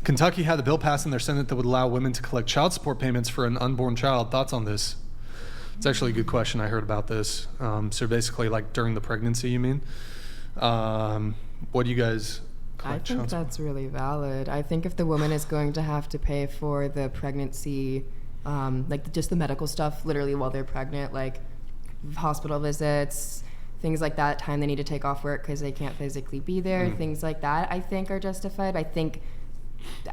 Kentucky had a bill passed in their Senate that would allow women to collect child support payments for an unborn child. Thoughts on this? It's actually a good question. I heard about this. So basically, like during the pregnancy, you mean? What do you guys collect? I think that's really valid. I think if the woman is going to have to pay for the pregnancy, like just the medical stuff, literally while they're pregnant, like hospital visits, things like that, time they need to take off work because they can't physically be there, things like that, I think are justified. I think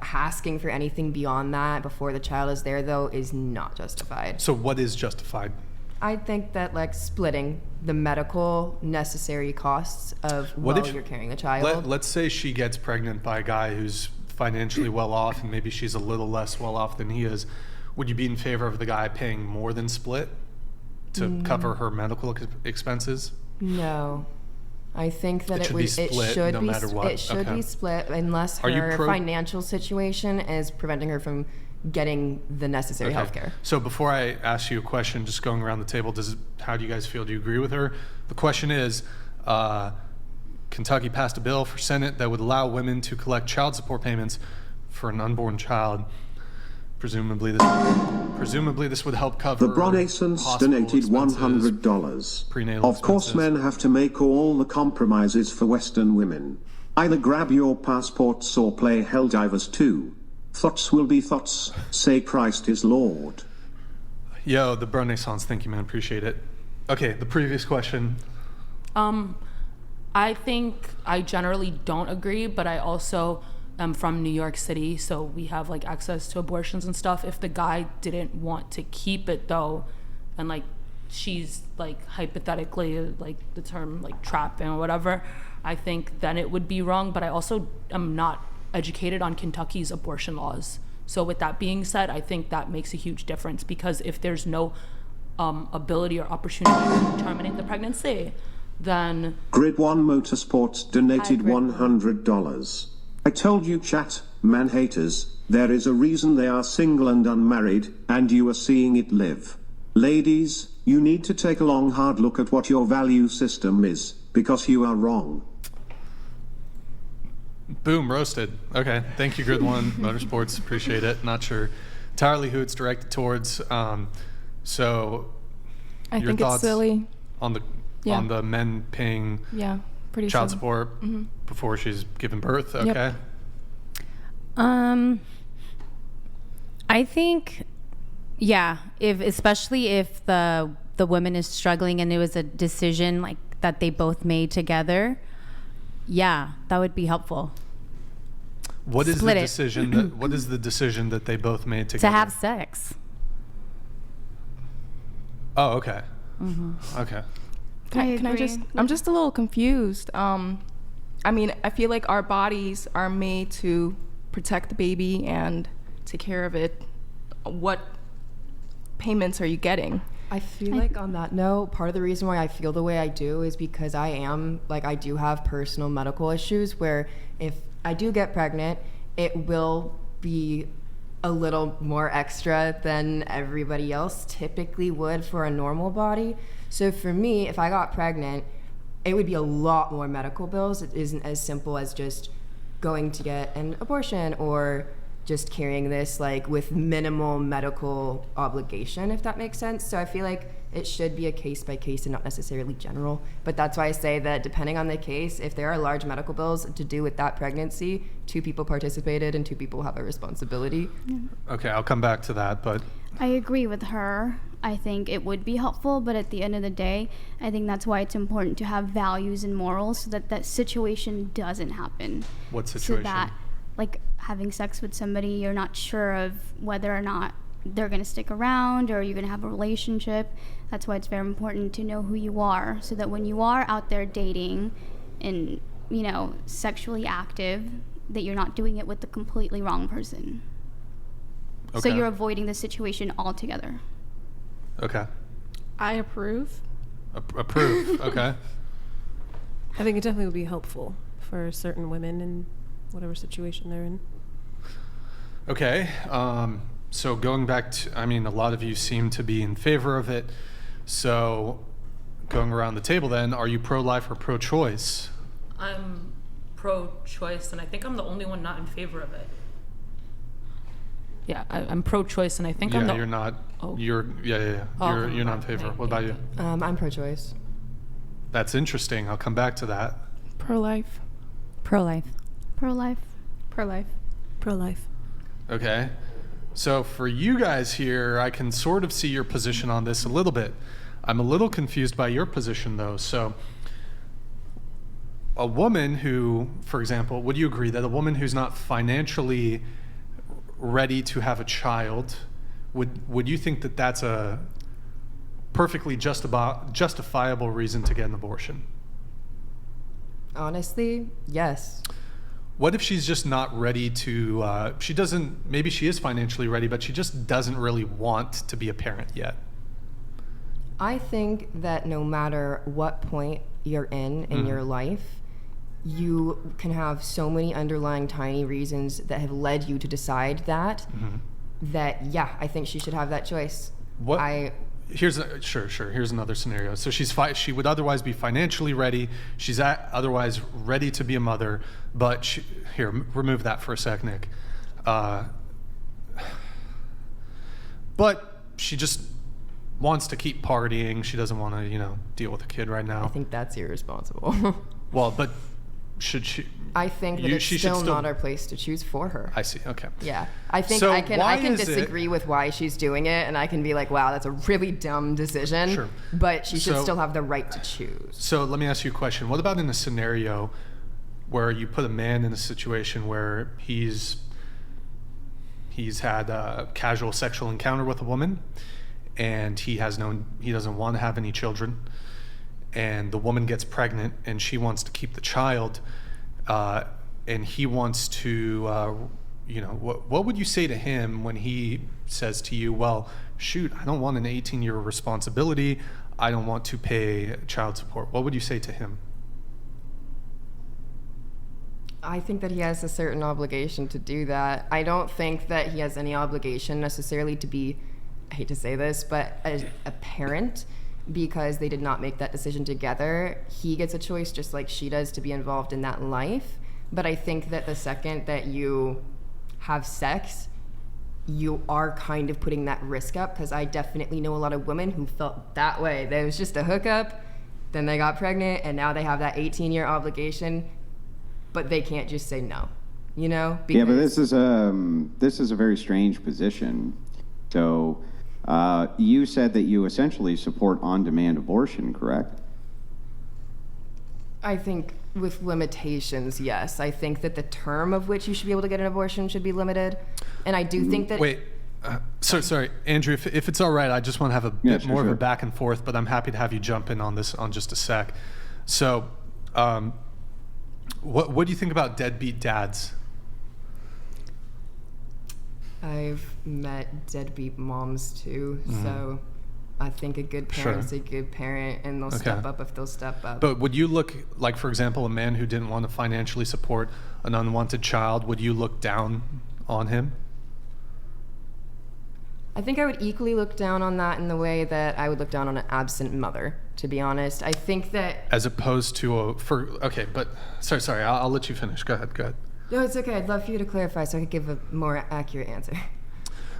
asking for anything beyond that before the child is there, though, is not justified. So what is justified? I think that like splitting the medical necessary costs of while you're carrying the child. Let's say she gets pregnant by a guy who's financially well off and maybe she's a little less well off than he is. Would you be in favor of the guy paying more than split to cover her medical expenses? No. I think that it should be split no matter what. It should be split unless her financial situation is preventing her from getting the necessary health care. So before I ask you a question, just going around the table, how do you guys feel? Do you agree with her? The question is, Kentucky passed a bill for Senate that would allow women to collect child support payments for an unborn child. Presumably this would help cover. The Bronasons donated $100. Prenatal of course, expenses. men have to make all the compromises for Western women. Either grab your passports or play Helldivers 2. Thoughts will be thoughts. Say Christ is Lord. Yo, the Bronasons, thank you, man. Appreciate it. Okay, the previous question. I think I generally don't agree, but I also am from New York City, so we have like access to abortions and stuff. If the guy didn't want to keep it though, and like she's like hypothetically like the term like trapping or whatever, I think then it would be wrong. But I also am not educated on Kentucky's abortion laws. So with that being said, I think that makes a huge difference, because if there's no ability or opportunity to terminate the pregnancy, then... Grid 1 Motorsports donated $100. I told you, chat, man haters, there is a reason they are single and unmarried, and you are seeing it live. Ladies, you need to take a long hard look at what your value system is, because you are wrong. Boom, roasted. Okay, thank you, Grid 1 Motorsports. Appreciate it. Not sure entirely who it's directed towards. So, I your think thoughts it's silly. on the men paying pretty child silly. support before she's given birth? Okay. Yep. I think, especially if the woman is struggling and it was a decision like that they both made together, that would be helpful. What is the decision that they both made together? To have sex. Oh, okay. Okay. Can I just? I'm just a little confused. I mean, I feel like our bodies are made to protect the baby and take care of it. What payments are you getting? I feel like on that note, part of the reason why I feel the way I do is because I do have personal medical issues where if I do get pregnant, it will be a little more extra than everybody else typically would for a normal body. So for me, if I got pregnant, it would be a lot more medical bills. It isn't as simple as just going to get an abortion or just carrying this like with minimal medical obligation, if that makes sense. So I feel like it should be a case by case and not necessarily general. But that's why I say that depending on the case, if there are large medical bills to do with that pregnancy, 2 people participated and 2 people have a responsibility. Okay, I'll come back to that, but... I agree with her. I think it would be helpful, but at the end of the day, I think that's why it's important to have values and morals so that that situation doesn't happen. What situation? So that, like, having sex with somebody you're not sure of whether or not they're going to stick around or you're going to have a relationship. That's why it's very important to know who you are, so that when you are out there dating and, you know, sexually active, that you're not doing it with the completely wrong person. Okay. So you're avoiding the situation altogether. Okay. I approve. Approve. Okay. I think it definitely would be helpful for certain women in whatever situation they're in. Okay. So going back to, I mean, a lot of you seem to be in favor of it. So going around the table then, are you pro-life or pro-choice? I'm pro-choice, and I think I'm the only one not in favor of it. Yeah, I'm pro-choice, and I think I'm Yeah, the. you're not. Oh. You're you're not in favor. What about you? I'm pro-choice. That's interesting. I'll come back to that. Pro-life. Pro-life. Pro-life. Pro-life. Pro-life. Okay. So for you guys here, I can sort of see your position on this a little bit. I'm a little confused by your position though. So a woman who, for example, would you agree that a woman who's not financially ready to have a child, would you think that that's a perfectly justifiable reason to get an abortion? Honestly, yes. What if she's just not ready to, maybe she is financially ready, but she just doesn't really want to be a parent yet? I think that no matter what point you're in your life, you can have so many underlying tiny reasons that have led you to decide that, yeah, I think she should have that choice. Here's another scenario. So she would otherwise be financially ready. She's otherwise ready to be a mother, but remove that for a sec, Nick. But she just wants to keep partying. She doesn't want to, deal with a kid right now. I think that's irresponsible. Well, but should she? I think that it's still not our place to choose for her. I see. Okay. Yeah, I think So I can why is disagree with why she's doing it, and I can be like, wow, that's a really dumb decision. Sure. But she should So- still have the right to choose. So let me ask you a question. What about in a scenario where you put a man in a situation where he's had a casual sexual encounter with a woman, and he doesn't want to have any children, and the woman gets pregnant and she wants to keep the child, and he wants to, what would you say to him when he says to you, well, shoot, I don't want an 18-year responsibility. I don't want to pay child support. What would you say to him? I think that he has a certain obligation to do that. I don't think that he has any obligation necessarily to be, I hate to say this, but a parent, because they did not make that decision together. He gets a choice just like she does to be involved in that life. But I think that the second that you have sex, you are kind of putting that risk up, because I definitely know a lot of women who felt that way. There was just a hookup, then they got pregnant, and now they have that 18-year obligation, but they can't just say no, Yeah, but this is a very strange position. So you said that you essentially support on-demand abortion, correct? I think with limitations, yes. I think that the term of which you should be able to get an abortion should be limited. And I do think that... Wait, sorry, Andrew, if it's all right, I just want to have a bit more of a back and forth, but I'm happy to have you jump in on this on just a sec. So, what do you think about deadbeat dads? I've met deadbeat moms too, so I think a good parent's a good parent, and they'll step up if they'll step up. But would you look, like, for example, a man who didn't want to financially support an unwanted child, would you look down on him? I think I would equally look down on that in the way that I would look down on an absent mother, to be honest. I think that... As opposed to sorry, I'll let you finish. Go ahead. No, it's okay. I'd love for you to clarify so I could give a more accurate answer.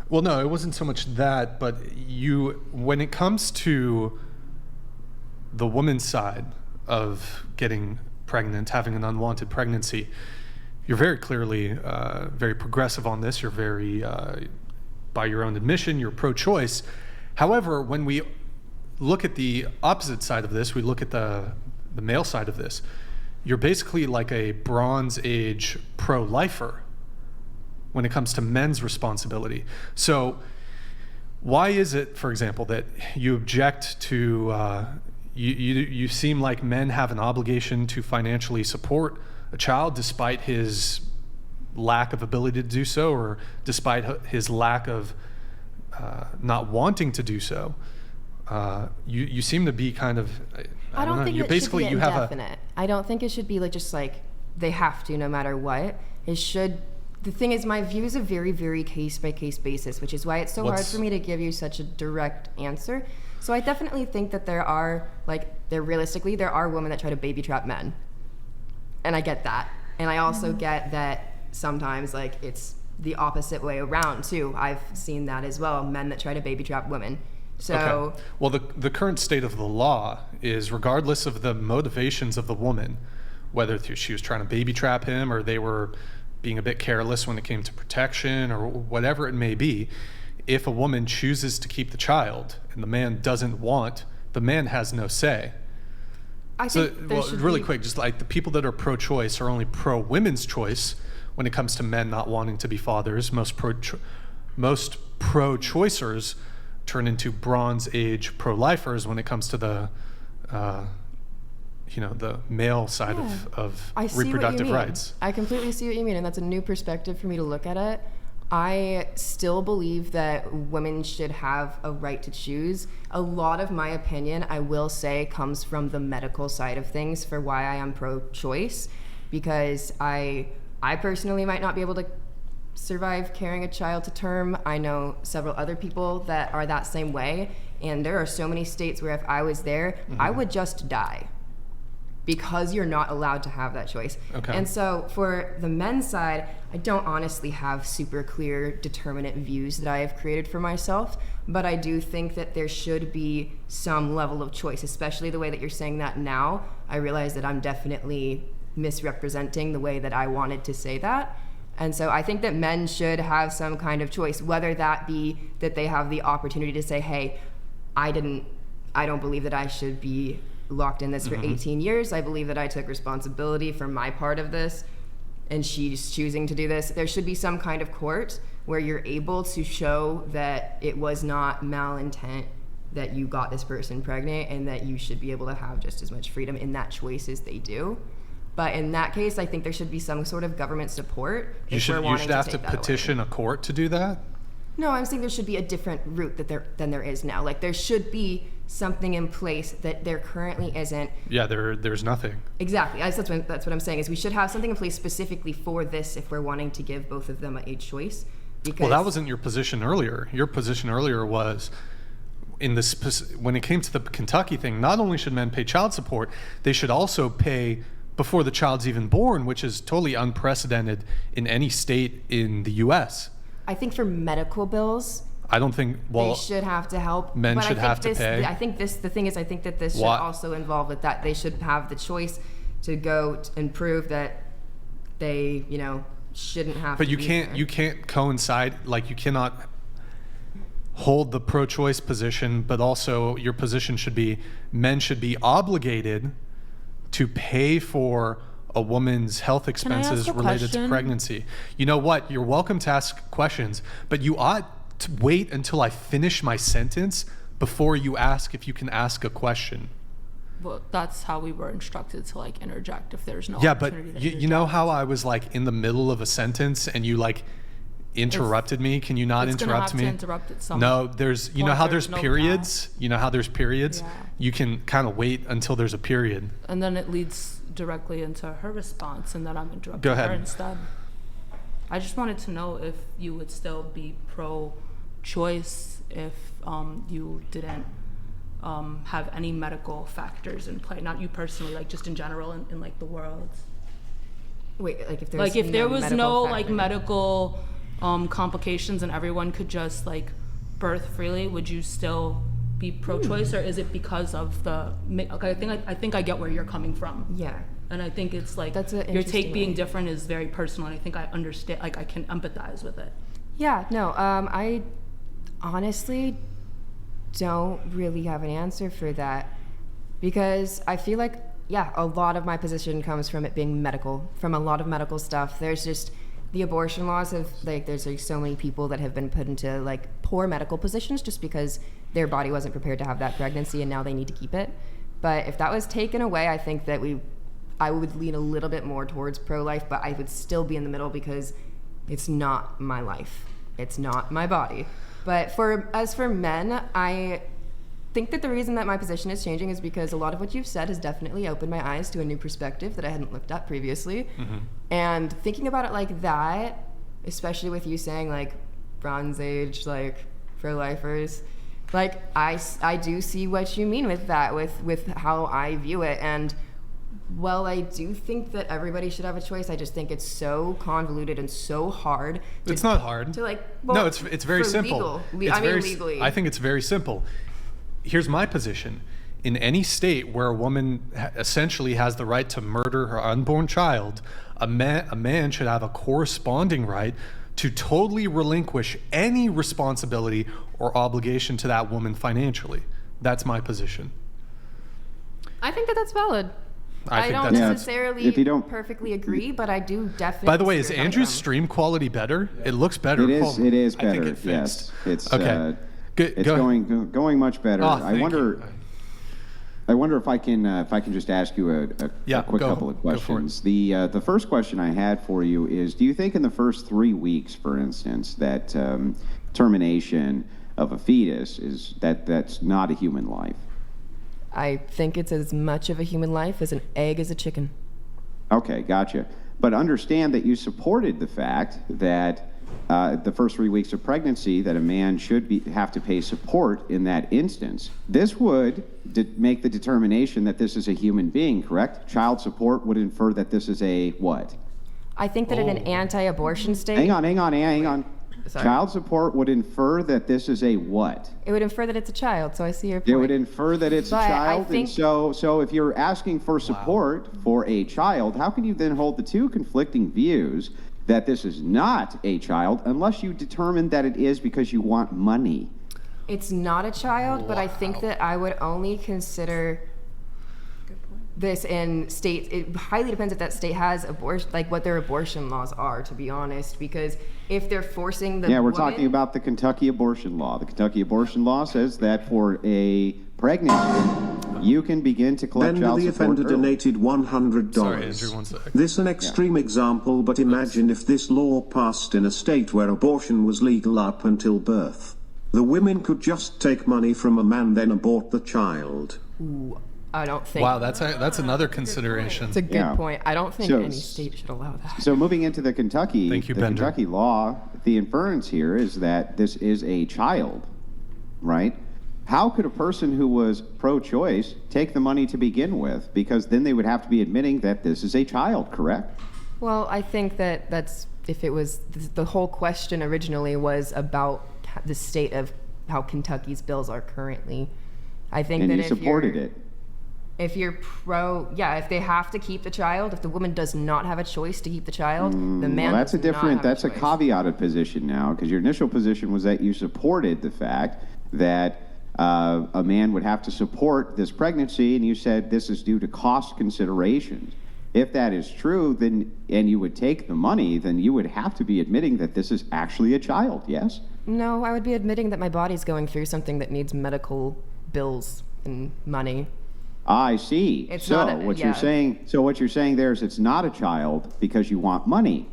Well, no, it wasn't so much that, but when it comes to the woman's side of getting pregnant, having an unwanted pregnancy, you're very clearly very progressive on this. You're very, by your own admission, you're pro-choice. However, when we look at the opposite side of this, we look at the male side of this, you're basically like a Bronze Age pro-lifer when it comes to men's responsibility. So why is it, for example, that you object to, you seem like men have an obligation to financially support a child despite his lack of ability to do so, or despite his lack of not wanting to do so? You seem to be kind of, I don't know. Think You're it basically, should be you have indefinite. I don't think it should be just like they have to no matter what. It should. The thing is, my view is a very, very case-by-case basis, which is why it's so hard for me to give you such a direct answer. So I definitely think that there are women that try to baby trap men. And I get that. And I also get that sometimes, it's the opposite way around too. I've seen that as well, men that try to baby trap women. So Okay. Well, the current state of the law is, regardless of the motivations of the woman, whether she was trying to baby trap him or they were being a bit careless when it came to protection or whatever it may be, if a woman chooses to keep the child and the man doesn't want, the man has no say. I think there should really be... quick, just like the people that are pro-choice are only pro-women's choice when it comes to men not wanting to be fathers. Most pro-choicers turn into Bronze Age pro-lifers when it comes to the the male side of I see what you reproductive mean. rights. I completely see what you mean, and that's a new perspective for me to look at it. I still believe that women should have a right to choose. A lot of my opinion, I will say, comes from the medical side of things for why I am pro-choice, because I personally might not be able to survive carrying a child to term. I know several other people that are that same way, and there are so many states where if I was there, I would just die, because you're not allowed to have that choice. Okay. And so for the men's side, I don't honestly have super clear determinate views that I have created for myself, but I do think that there should be some level of choice, especially the way that you're saying that now. I realize that I'm definitely misrepresenting the way that I wanted to say that. And so I think that men should have some kind of choice, whether that be that they have the opportunity to say, hey, I don't believe that I should be locked in this for 18 years. I believe that I took responsibility for my part of this, and she's choosing to do this. There should be some kind of court where you're able to show that it was not malintent, that you got this person pregnant, and that you should be able to have just as much freedom in that choice as they do. But in that case, I think there should be some sort of government support. You should have to petition a court to do that? No, I'm saying there should be a different route than there is now. Like, there should be something in place that there currently isn't. Yeah, there's nothing. Exactly. That's what I'm saying, is we should have something in place specifically for this if we're wanting to give both of them a choice. Because Well, that wasn't your position earlier. Your position earlier was, when it came to the Kentucky thing, not only should men pay child support, they should also pay before the child's even born, which is totally unprecedented in any state in the U.S. I think for medical bills, I don't think, they should have to help. Men but should I think have to pay. I think the thing is, I think that this should also involve with that. They should have the choice to go and prove that they, shouldn't have But to be there. you can't coincide, like you cannot hold the pro-choice position, but also your position should be men should be obligated to pay for a woman's health expenses related to pregnancy. You know what? You're welcome to ask questions, but you ought to wait until I finish my sentence before you ask if you can ask a question. Well, that's how we were instructed to interject if there's no Yeah, but opportunity to you know how I was in the middle of a sentence and you interrupted me? Can you not interrupt me? To interrupt at some No, there's how there's no periods. You know how there's periods? Yeah. You can kind of wait until there's a period. And then it leads directly into her response, and then I'm interrupting Go ahead. her instead. I just wanted to know if you would still be pro-choice if you didn't have any medical factors in play. Not you personally, just in general in the world. Wait, If there was no factor. medical complications and everyone could just birth freely, would you still be pro-choice, or is it because of the? I think I get where you're coming from. Yeah. And I think it's That's an your take interesting being way. different is very personal, and I think I understand. I can empathize with it. Yeah, no, I honestly don't really have an answer for that, because I feel like, a lot of my position comes from it being medical, from a lot of medical stuff. There's just the abortion laws have there's so many people that have been put into poor medical positions just because their body wasn't prepared to have that pregnancy and now they need to keep it. But if that was taken away, I think that I would lean a little bit more towards pro-life, but I would still be in the middle because it's not my life. It's not my body. But as for men, I think that the reason that my position is changing is because a lot of what you've said has definitely opened my eyes to a new perspective that I hadn't looked at previously. Mm-hmm. And thinking about it like that, especially with you saying Bronze Age, pro-lifers, I do see what you mean with that, with how I view it. And Well, I do think that everybody should have a choice. I just think it's so convoluted and so hard. It's not hard. To No, it's very for simple. Legally. I think it's very simple. Here's my position. In any state where a woman essentially has the right to murder her unborn child, a man should have a corresponding right to totally relinquish any responsibility or obligation to that woman financially. That's my position. I think that that's valid. I I think don't that's- necessarily if you don't- perfectly agree, but I do definitely. By the way, is agree with Andrew's them. stream quality better? It looks better. It is. Hold on. It is I think better. it fixed. Yes, it's Okay. It's Go going much better. Oh, I thank wonder. you. I wonder if I can just ask you a quick couple of go for it. questions. The first question I had for you is: do you think in the first 3 weeks, for instance, that termination of a fetus that's not a human life? I think it's as much of a human life as an egg is a chicken. Okay, gotcha. But understand that you supported the fact that the first 3 weeks of pregnancy that a man should have to pay support in that instance. This would make the determination that this is a human being, correct? Child support would infer that this is a what? I think that in an anti-abortion state, Hang on. Sorry. Child support would infer that this is a what? it would infer that it's a child. So I see your point. It would infer that it's But a I child, think- and so if you're asking for support for a child, how can you then hold the two conflicting views that this is not a child unless you determine that it is because you want money? It's not a child, but I think that I would only consider this in states. It highly depends if that state has abortion, like what their abortion laws are, to be honest. Because if they're forcing the Yeah, we're woman, talking about the Kentucky abortion law. The Kentucky abortion law says that for a pregnancy, you can begin to collect Bender child the support offender early. donated $100. Sorry, Andrew, one sec. This an extreme example, but imagine if this law passed in a state where abortion was legal up until birth. The women could just take money from a man, then abort the child. I don't think. Wow, that's another consideration. It's a good Yeah. point. I don't think So- any state should allow that. So moving into the Kentucky, Thank you, the Bender. Kentucky law, the inference here is that this is a child, right? How could a person who was pro-choice take the money to begin with? Because then they would have to be admitting that this is a child, correct? Well, I think that that's if it was the whole question originally was about the state of how Kentucky's bills are currently. I think And that you if supported you're, it. If you're if they have to keep the child, if the woman does not have a choice to keep the child, the man Well, that's a does not different, have that's a choice. caveated position now, because your initial position was that you supported the fact that a man would have to support this pregnancy, and you said this is due to cost considerations. If that is true, then, and you would take the money, then you would have to be admitting that this is actually a child, yes? No, I would be admitting that my body's going through something that needs medical bills and money. I see. It's so not a- what yeah. you're saying, so what you're saying there is it's not a child because you want money.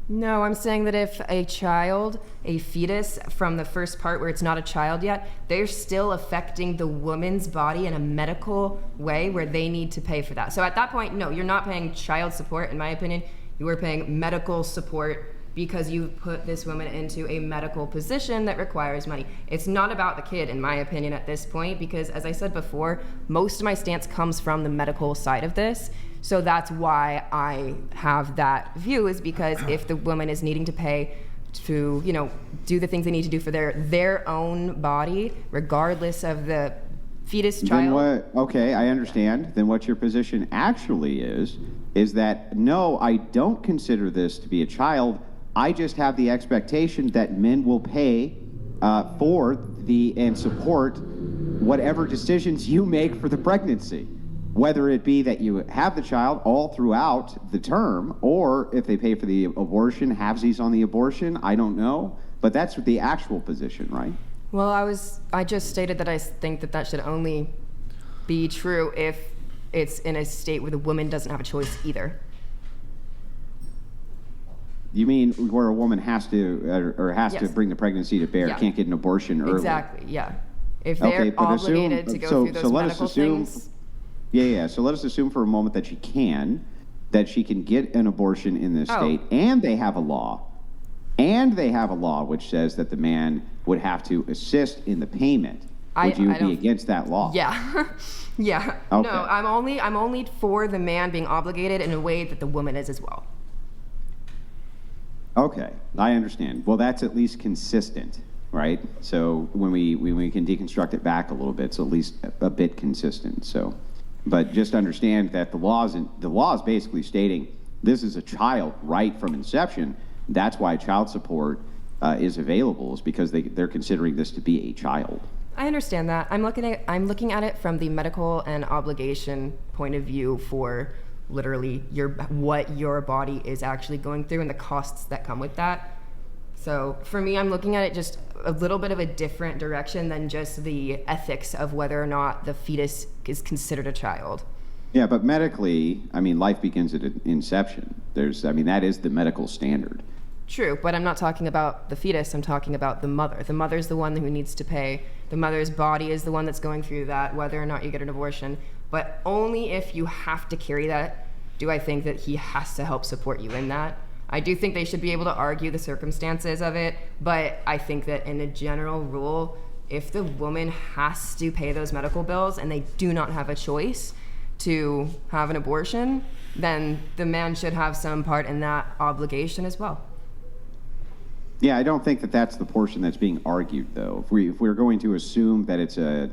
No, I'm saying that if a child, a fetus from the first part where it's not a child yet, they're still affecting the woman's body in a medical way where they need to pay for that. So at that point, no, you're not paying child support, in my opinion. You are paying medical support because you put this woman into a medical position that requires money. It's not about the kid, in my opinion, at this point, because as I said before, most of my stance comes from the medical side of this. So that's why I have that view, is because if the woman is needing to pay to, do the things they need to do for their own body, regardless of the fetus Then child. what, okay, I understand. Then what your position actually is that, no, I don't consider this to be a child. I just have the expectation that men will pay for and support whatever decisions you make for the pregnancy. Whether it be that you have the child all throughout the term, or if they pay for the abortion, halvesies on the abortion, I don't know. But that's the actual position, right? Well, I just stated that I think that should only be true if it's in a state where the woman doesn't have a choice either. You mean where a woman has to, or has to Yes. bring the pregnancy to bear, Yeah. can't get an abortion early? Exactly, yeah. If they're but obligated to go through those let us medical assume, things. Yeah. So let us assume for a moment that she can get an abortion in this Oh. state, and they have a law, which says that the man would have to assist in the payment. Would you I be don't- against that law? Yeah. Yeah. Okay. No, I'm only for the man being obligated in a way that the woman is as well. Okay, I understand. Well, that's at least consistent, right? So when we can deconstruct it back a little bit, it's at least a bit consistent. So, but just understand that the law is basically stating this is a child right from inception. That's why child support is available, is because they're considering this to be a child. I understand that. I'm looking at it from the medical and obligation point of view for literally what your body is actually going through and the costs that come with that. So for me, I'm looking at it just a little bit of a different direction than just the ethics of whether or not the fetus is considered a child. Yeah, but medically, I mean, life begins at inception. That is the medical standard. True, but I'm not talking about the fetus. I'm talking about the mother. The mother's the one who needs to pay. The mother's body is the one that's going through that, whether or not you get an abortion. But only if you have to carry that do I think that he has to help support you in that. I do think they should be able to argue the circumstances of it, but I think that in a general rule, if the woman has to pay those medical bills and they do not have a choice to have an abortion, then the man should have some part in that obligation as well. Yeah, I don't think that that's the portion that's being argued, though. If we're going to assume that it's a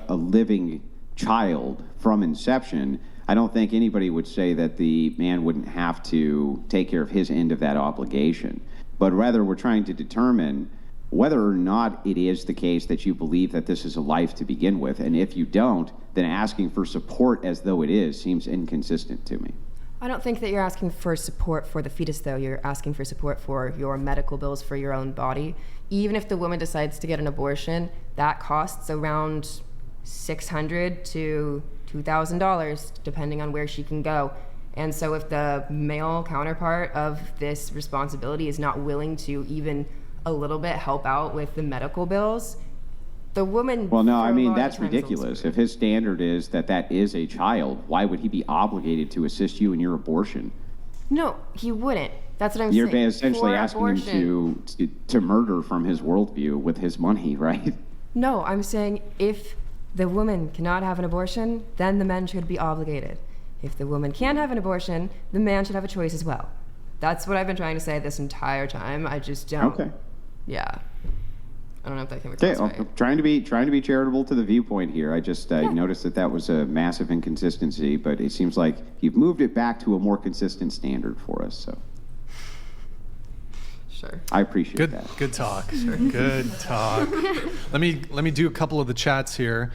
living child from inception, I don't think anybody would say that the man wouldn't have to take care of his end of that obligation. But rather, we're trying to determine whether or not it is the case that you believe that this is a life to begin with. And if you don't, then asking for support as though it is seems inconsistent to me. I don't think that you're asking for support for the fetus, though. You're asking for support for your medical bills for your own body. Even if the woman decides to get an abortion, that costs around $600 to $2,000, depending on where she can go. And so if the male counterpart of this responsibility is not willing to even a little bit help out with the medical bills, the woman... Well, no, for I a mean, lot of that's times will ridiculous. screw. If his standard is that is a child, why would he be obligated to assist you in your abortion? No, he wouldn't. That's what I'm You're saying. essentially For asking abortion- him to murder from his worldview with his money, right? No, I'm saying if the woman cannot have an abortion, then the man should be obligated. If the woman can't have an abortion, the man should have a choice as well. That's what I've been trying to say this entire time. I just don't. Okay. Yeah. I don't know if that came Okay, across right. I'm trying to be charitable to the viewpoint here. I just noticed that was a massive inconsistency, but it seems like you've moved it back to a more consistent standard for us. So Sure. I appreciate that. Good talk. Good talk. Let me do a couple of the chats here.